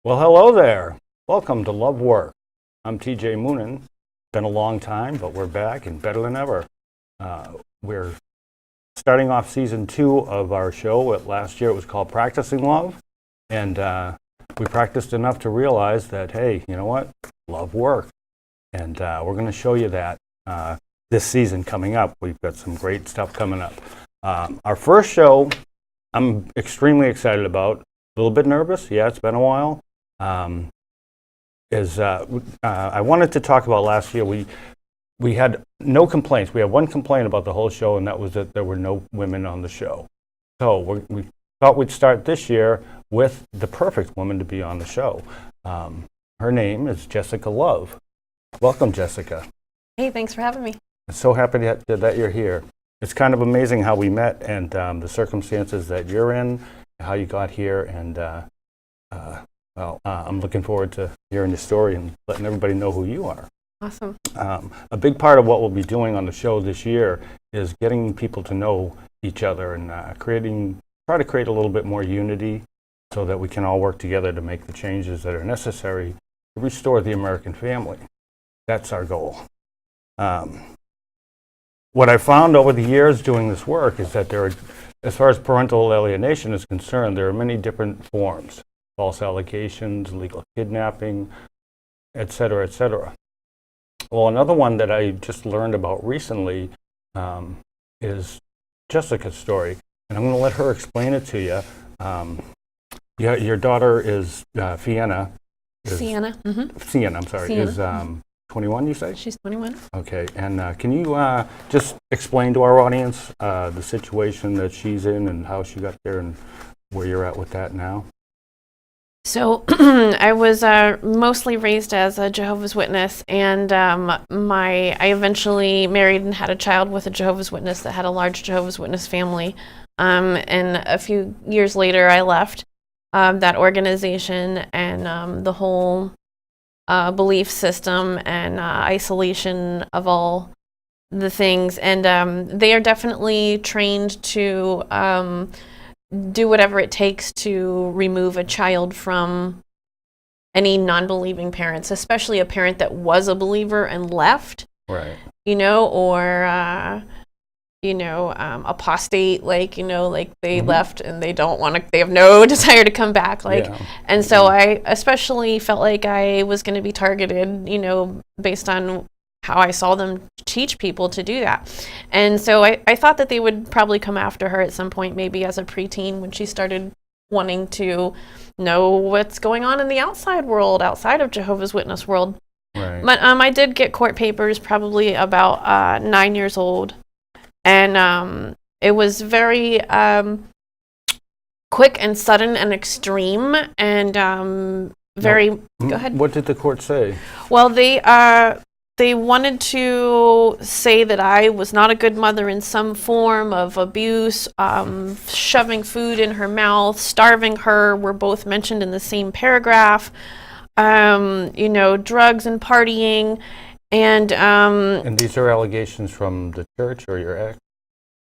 Well, hello there. Welcome to Love Work. I'm TJ Moonen. Been a long time, but we're back and better than ever. We're starting off season 2 of our show. Last year it was called Practicing Love, and we practiced enough to realize that, hey, you know what? Love work. And we're going to show you that this season coming up. We've got some great stuff coming up. Our first show, I'm extremely excited about. A little bit nervous. Yeah, it's been a while. I wanted to talk about last year. We had no complaints. We had one complaint about the whole show, and that was that there were no women on the show. So we thought we'd start this year with the perfect woman to be on the show. Her name is Jessica Love. Welcome, Jessica. Hey, thanks for having me. I'm so happy that you're here. It's kind of amazing how we met and the circumstances that you're in, how you got here, and I'm looking forward to hearing your story and letting everybody know who you are. Awesome. A big part of what we'll be doing on the show this year is getting people to know each other and try to create a little bit more unity so that we can all work together to make the changes that are necessary to restore the American family. That's our goal. What I found over the years doing this work is that as far as parental alienation is concerned, there are many different forms. False allegations, legal kidnapping, et cetera, et cetera. Well, another one that I just learned about recently is Jessica's story, and I'm going to let her explain it to you. Your daughter is Sienna. Sienna. Mm-hmm. Sienna, I'm sorry, Sienna. Is 21, you say? She's 21. Okay, and can you just explain to our audience the situation that she's in and how she got there and where you're at with that now? So I was mostly raised as a Jehovah's Witness, and I eventually married and had a child with a Jehovah's Witness that had a large Jehovah's Witness family. And a few years later, I left that organization and the whole belief system and isolation of all the things. And they are definitely trained to do whatever it takes to remove a child from any non-believing parents, especially a parent that was a believer and left, right? Or apostate, like they left and they don't want to, they have no desire to come back, and so I especially felt like I was going to be targeted, based on how I saw them teach people to do that. And so I thought that they would probably come after her at some point, maybe as a preteen, when she started wanting to know what's going on in the outside world, outside of Jehovah's Witness world. Right. But I did get court papers probably about 9 years old. And it was very quick and sudden and extreme and very... Go ahead. What did the court say? Well, they wanted to say that I was not a good mother in some form of abuse, shoving food in her mouth, starving her were both mentioned in the same paragraph, drugs and partying. And these are allegations from the church or your ex?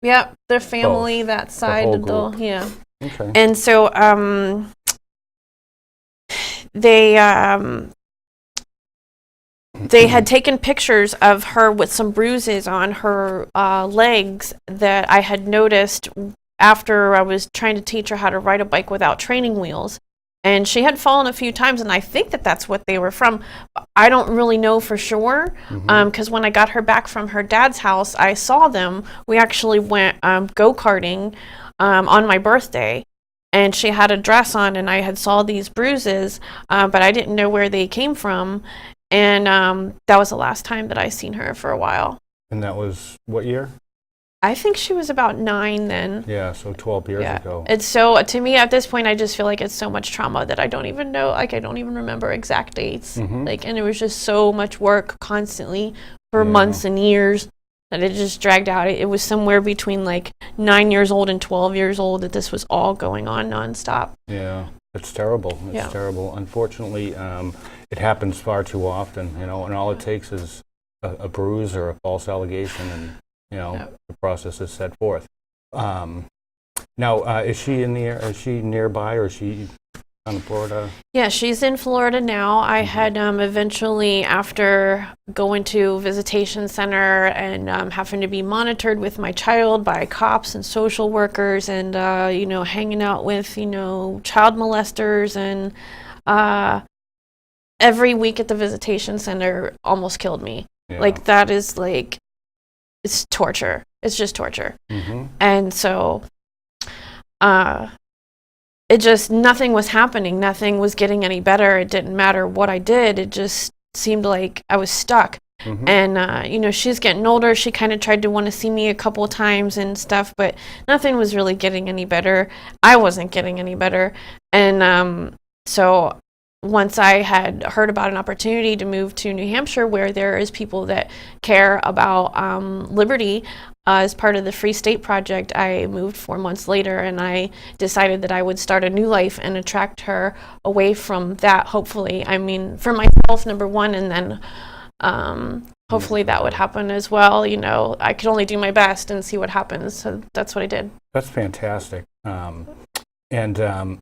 Yeah, their family, Both. that side. The whole group. Yeah. Okay. And so they had taken pictures of her with some bruises on her legs that I had noticed after I was trying to teach her how to ride a bike without training wheels. And she had fallen a few times, and I think that that's what they were from. I don't really know for sure, because when I got her back from her dad's house, I saw them. We actually went go-karting on my birthday, and she had a dress on, and I had saw these bruises, but I didn't know where they came from. And that was the last time that I seen her for a while. And that was what year? I think she was about 9 then. Yeah, so 12 years ago. It's so, to me at this point, I just feel like it's so much trauma that I don't even know, I don't even remember exact dates. And it was just so much work constantly for months and years that it just dragged out. It was somewhere between 9 years old and 12 years old that this was all going on nonstop. Yeah, it's terrible. It's terrible. Unfortunately, it happens far too often, and all it takes is a bruise or a false allegation, and the process is set forth. Now, is she in the? Is she nearby, or is she down in Florida? Yeah, she's in Florida now. I had eventually, after going to visitation center and having to be monitored with my child by cops and social workers, and hanging out with child molesters, and every week at the visitation center almost killed me. Yeah. Like, that is like, it's torture. It's just torture. And so it just, nothing was happening. Nothing was getting any better. It didn't matter what I did. It just seemed like I was stuck. And, she's getting older. She kind of tried to want to see me a couple of times and stuff, but nothing was really getting any better. I wasn't getting any better. And so once I had heard about an opportunity to move to New Hampshire, where there is people that care about liberty, as part of the Free State Project, I moved 4 months later, and I decided that I would start a new life and attract her away from that, hopefully. I mean, for myself, number one, and then hopefully that would happen as well. I could only do my best and see what happens. So that's what I did. That's fantastic. And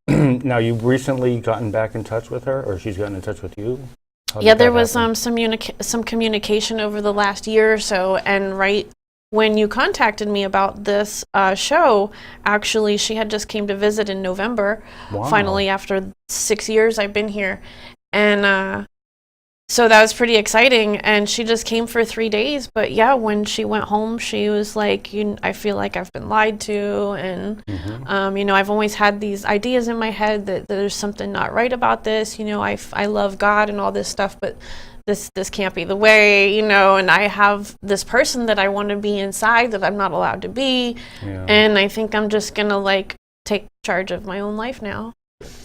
now you've recently gotten back in touch with her, or she's gotten in touch with you? Yeah, there was some communication over the last year or so, and right when you contacted me about this show, actually, she had just came to visit in November. Wow. Finally, after 6 years I've been here. And so that was pretty exciting. And she just came for 3 days. But yeah, when she went home, she was like, I feel like I've been lied to. And, I've always had these ideas in my head that there's something not right about this. I love God and all this stuff, but this can't be the way, and I have this person that I want to be inside that I'm not allowed to be. Yeah. And I think I'm just going to take charge of my own life now.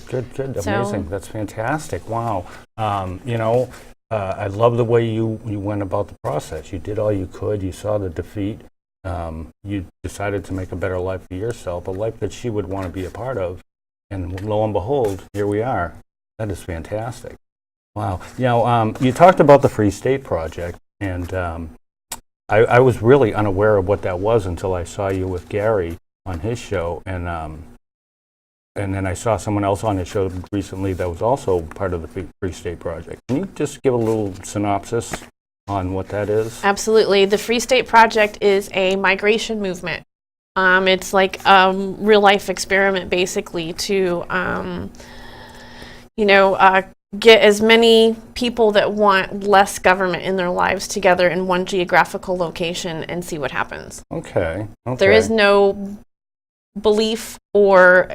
Good, amazing. That's fantastic. Wow. I love the way you went about the process. You did all you could. You saw the defeat. You decided to make a better life for yourself, a life that she would want to be a part of. And lo and behold, here we are. That is fantastic. Wow. You talked about the Free State Project, and I was really unaware of what that was until I saw you with Gary on his show, and then I saw someone else on his show recently that was also part of the Free State Project. Can you just give a little synopsis on what that is? Absolutely. The Free State Project is a migration movement. It's like a real-life experiment, basically, to get as many people that want less government in their lives together in one geographical location and see what happens. Okay. There is no belief or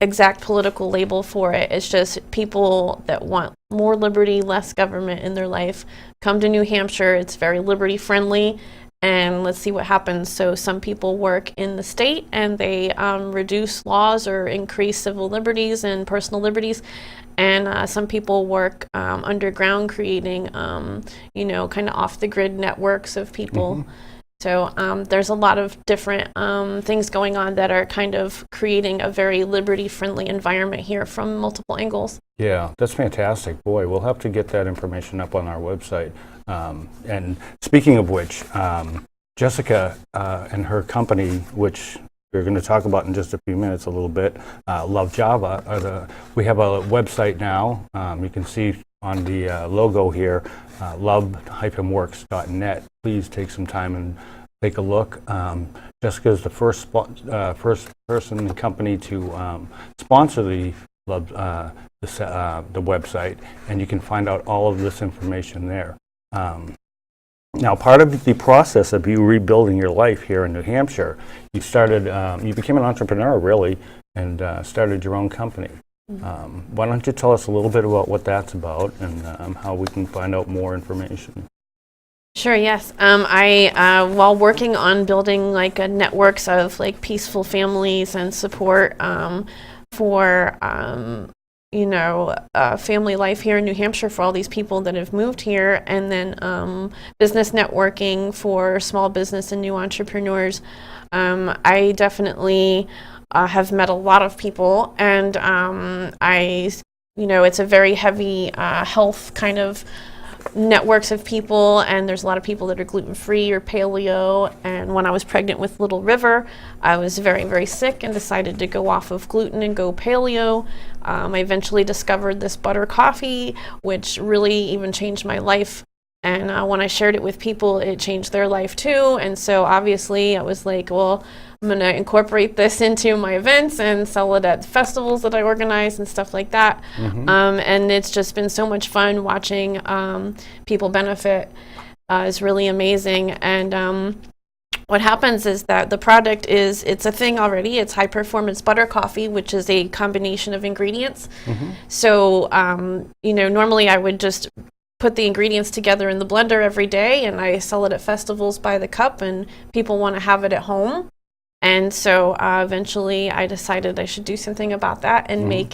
exact political label for it. It's just people that want more liberty, less government in their life. Come to New Hampshire. It's very liberty friendly, and let's see what happens. So some people work in the state and they reduce laws or increase civil liberties and personal liberties. And some people work underground, creating, kind of off-the-grid networks of people. So there's a lot of different things going on that are kind of creating a very liberty-friendly environment here from multiple angles. Yeah, that's fantastic. Boy, we'll have to get that information up on our website. And speaking of which, Jessica and her company, which we're going to talk about in just a few minutes a little bit, Love Java. We have a website now. You can see on the logo here, love-works.net. Please take some time and take a look. Jessica is the first person and company to sponsor the website, and you can find out all of this information there. Now, part of the process of you rebuilding your life here in New Hampshire, you became an entrepreneur, really, and started your own company. Why don't you tell us a little bit about what that's about and how we can find out more information? Sure, yes. While working on building networks of peaceful families and support for family life here in New Hampshire for all these people that have moved here, and then business networking for small business and new entrepreneurs. I definitely have met a lot of people, and it's a very heavy health kind of networks of people, and there's a lot of people that are gluten-free or paleo. And when I was pregnant with little River, I was very, very sick and decided to go off of gluten and go paleo. I eventually discovered this butter coffee, which really even changed my life. And when I shared it with people, it changed their life too. And so obviously I was like, well, I'm going to incorporate this into my events and sell it at festivals that I organize and stuff like that. And it's just been so much fun watching people benefit. It's really amazing. And what happens is that the product it's a thing already. It's high performance butter coffee, which is a combination of ingredients. So, normally I would just put the ingredients together in the blender every day, and I sell it at festivals by the cup, and people want to have it at home. And so eventually I decided I should do something about that and make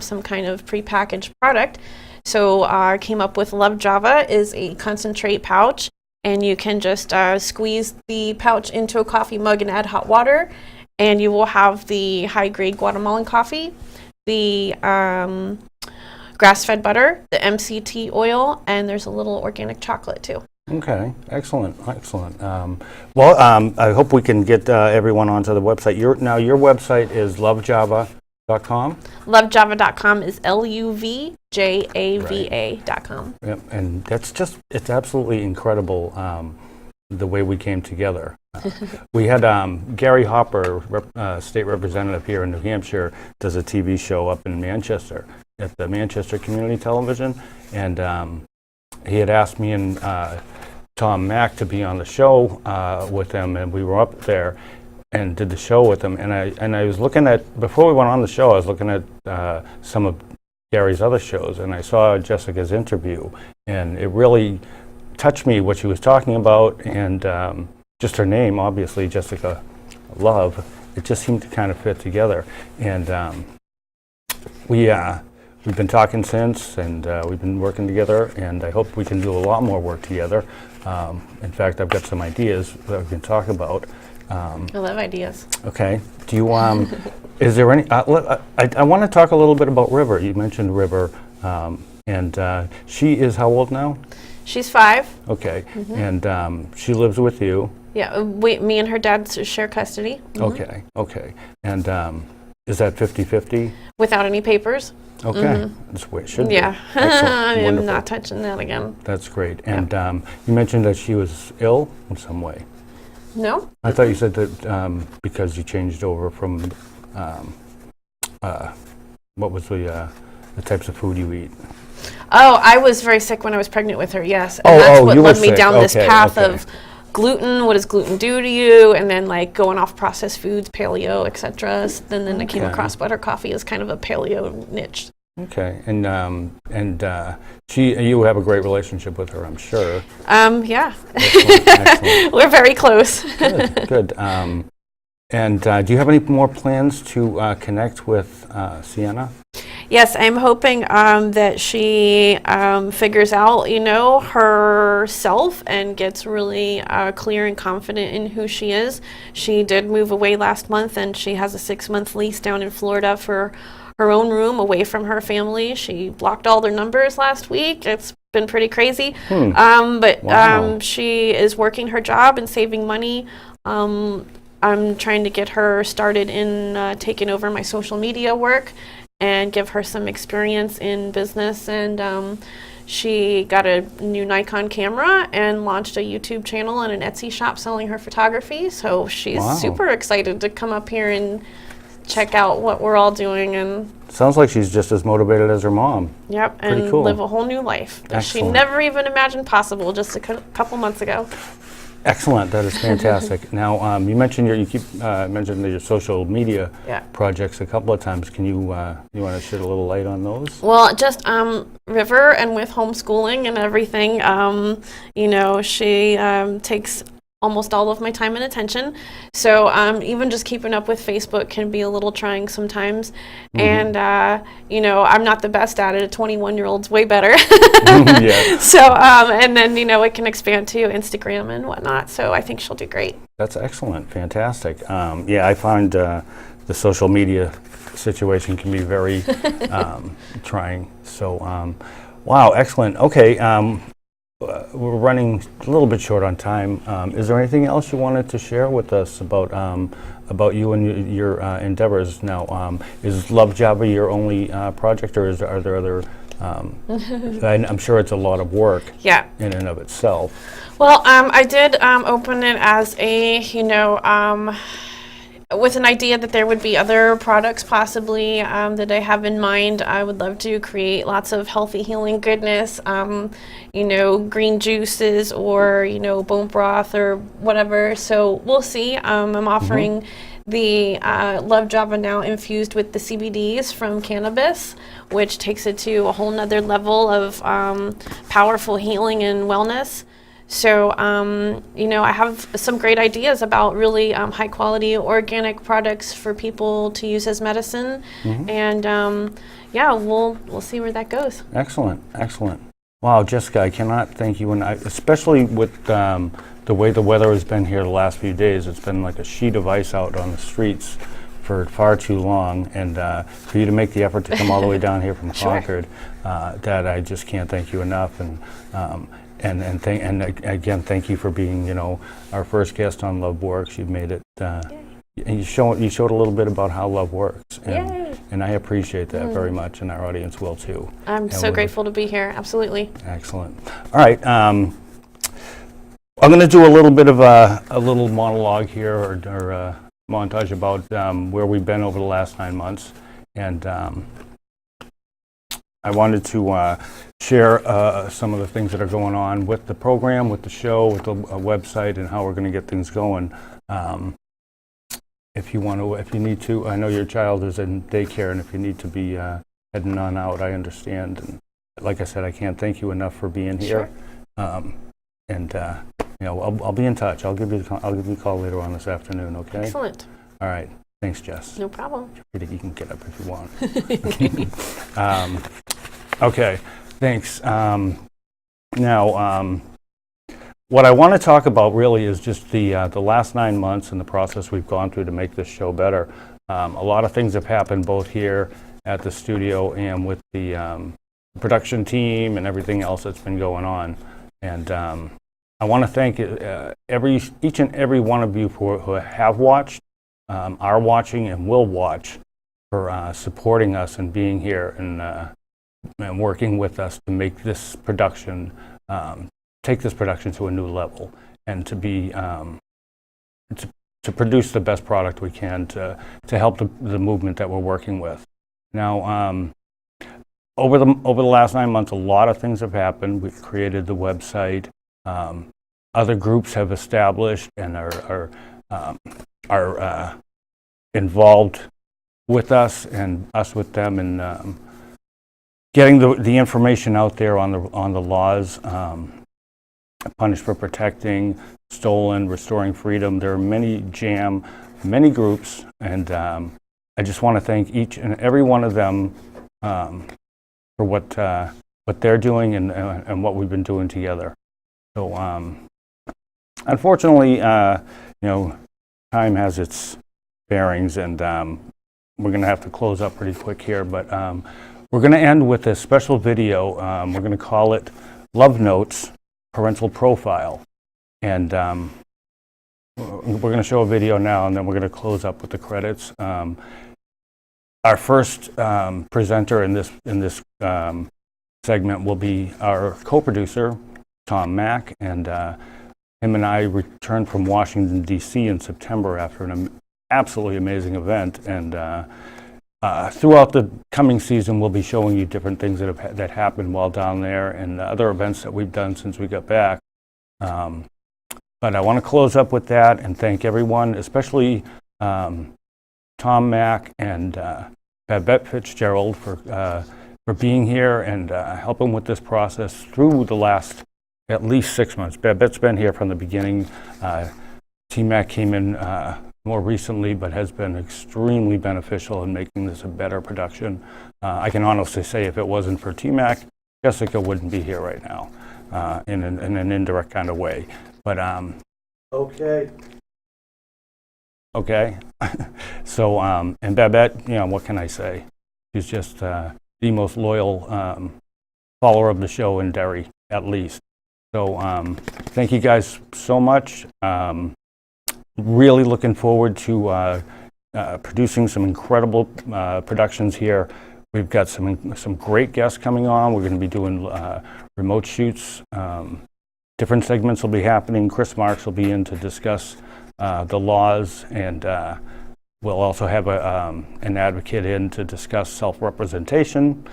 some kind of prepackaged product. So I came up with Love Java is a concentrate pouch, and you can just squeeze the pouch into a coffee mug and add hot water, and you will have the high-grade Guatemalan coffee, the grass-fed butter, the MCT oil, and there's a little organic chocolate too. Okay, excellent. I hope we can get everyone onto the website. Your website is lovejava.com? Lovejava.com is LUVJAVA.com. Yep, and it's absolutely incredible the way we came together. We had Gary Hopper, state representative here in New Hampshire, does a TV show up in Manchester at the Manchester Community Television, and he had asked me and Tom Mack to be on the show with him, and we were up there and did the show with him. And I was looking at, before we went on the show, I was looking at some of Gary's other shows, and I saw Jessica's interview, and it really touched me what she was talking about, and just her name, obviously, Jessica Love, it just seemed to kind of fit together. And we've been talking since, and we've been working together, and I hope we can do a lot more work together. In fact, I've got some ideas that we can talk about. I love ideas. Okay. Do you, is there any, I want to talk a little bit about River. You mentioned River, and she is how old now? She's 5. Okay. And she lives with you. Yeah, me and her dad share custody. Okay. And is that 50-50? Without any papers. Okay, that's the way it should be. Yeah, Excellent. I'm Wonderful. not touching that again. That's great. And you mentioned that she was ill in some way. No? I thought you said that because you changed over from, what was the types of food you eat? Oh, I was very sick when I was pregnant with her, yes. And Oh, that's what you were led me sick. down this Okay, path okay. of gluten, what does gluten do to you, and then like going off processed foods, paleo, etc. Then I came Okay. across butter coffee as kind of a paleo niche. Okay, and you have a great relationship with her, I'm sure. Yeah. Excellent. We're very close. Good. And do you have any more plans to connect with Sienna? Yes, I'm hoping that she figures out, herself and gets really clear and confident in who she is. She did move away last month, and she has a 6-month lease down in Florida for her own room away from her family. She blocked all their numbers last week. It's been pretty crazy. But Wow. she is working her job and saving money. I'm trying to get her started in taking over my social media work and give her some experience in business. And she got a new Nikon camera and launched a YouTube channel and an Etsy shop selling her photography. So she's Wow. super excited to come up here and check out what we're all doing. And Sounds like she's just as motivated as her mom. yep, Pretty and cool. live a whole new life that she Excellent. never even imagined possible just a couple months ago. Excellent. That is fantastic. Now, you mentioned you keep mentioning your social media Yeah. projects a couple of times. Can you you want to shed a little light on those? Well, just River, and with homeschooling and everything, she takes almost all of my time and attention. So even just keeping up with Facebook can be a little trying sometimes. And, I'm not the best at it. A 21-year-old's way better. Yeah, So, and then, it can expand to Instagram and whatnot. So I think she'll do great. that's excellent. Fantastic. I find the social media situation can be very trying. So, wow, excellent. Okay. we're running a little bit short on time. Is there anything else you wanted to share with us about you and your endeavors now? Is Love Java your only project, or are there other? I'm sure it's a lot of work Yeah. in and of itself. Well, I did open it as a, with an idea that there would be other products possibly that I have in mind. I would love to create lots of healthy, healing goodness, green juices or, bone broth or whatever. So we'll see. I'm offering the Love Java now infused with the CBDs from cannabis, which takes it to a whole nother level of powerful healing and wellness. So, I have some great ideas about really high quality organic products for people to use as medicine. And we'll see where that goes. Excellent, excellent. Wow, Jessica, I cannot thank you, and especially with the way the weather has been here the last few days. It's been like a sheet of ice out on the streets for far too long, and for you to make the effort to come all the way down here from Concord, that I just can't thank you enough. And again, thank you for being, our first guest on Love Works. You've made it, and you showed a little bit about how love works, and I appreciate that very much, and our audience will too. I'm so grateful to be here. Absolutely. Excellent. All right, I'm going to do a little bit of a little monologue here, or montage about where we've been over the last 9 months, and I wanted to share some of the things that are going on with the program, with the show, with the website, and how we're going to get things going. If you need to, I know your child is in daycare, and if you need to be heading on out, I understand. And like I said, I can't thank you enough for being here. I'll be in touch. I'll give you a call later on this afternoon. Okay. Excellent. All right. Thanks, Jess. No problem. You can get up if you want. Okay, thanks. Now, what I want to talk about really is just the last 9 months and the process we've gone through to make this show better. A lot of things have happened both here at the studio and with the production team and everything else that's been going on. And I want to thank each and every one of you who have watched, are watching, and will watch for supporting us and being here and working with us to make this production, take this production to a new level, and to be to produce the best product we can to help the movement that we're working with. Now, over the last 9 months, a lot of things have happened. We've created the website. Other groups have established and are involved with us and us with them, and getting the information out there on the laws, punished for protecting, stolen, restoring freedom. There are many groups, and I just want to thank each and every one of them for what they're doing and what we've been doing together. So unfortunately, time has its bearings, and we're going to have to close up pretty quick here, but we're going to end with a special video. We're going to call it Love Notes, Parental Profile. And we're going to show a video now, and then we're going to close up with the credits. Our first presenter in this segment will be our co-producer, Tom Mack, and him and I returned from Washington, D.C. in September after an absolutely amazing event. And throughout the coming season, we'll be showing you different things that happened while down there and other events that we've done since we got back. But I want to close up with that and thank everyone, especially Tom Mack and Babette Fitzgerald for being here and helping with this process through the last at least 6 months. Babette's been here from the beginning. T-Mac came in more recently, but has been extremely beneficial in making this a better production. I can honestly say if it wasn't for T-Mac, Jessica wouldn't be here right now, in an indirect kind of way. But okay. So and Babette, what can I say? She's just the most loyal follower of the show in Derry, at least. So thank you guys so much. Really looking forward to producing some incredible productions here. We've got some great guests coming on. We're going to be doing remote shoots. Different segments will be happening. Chris Marks will be in to discuss the laws, and we'll also have an advocate in to discuss self-representation.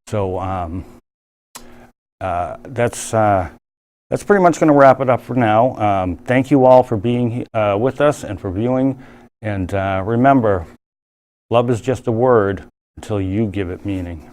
So that's pretty much going to wrap it up for now. Thank you all for being with us and for viewing. And remember, love is just a word until you give it meaning.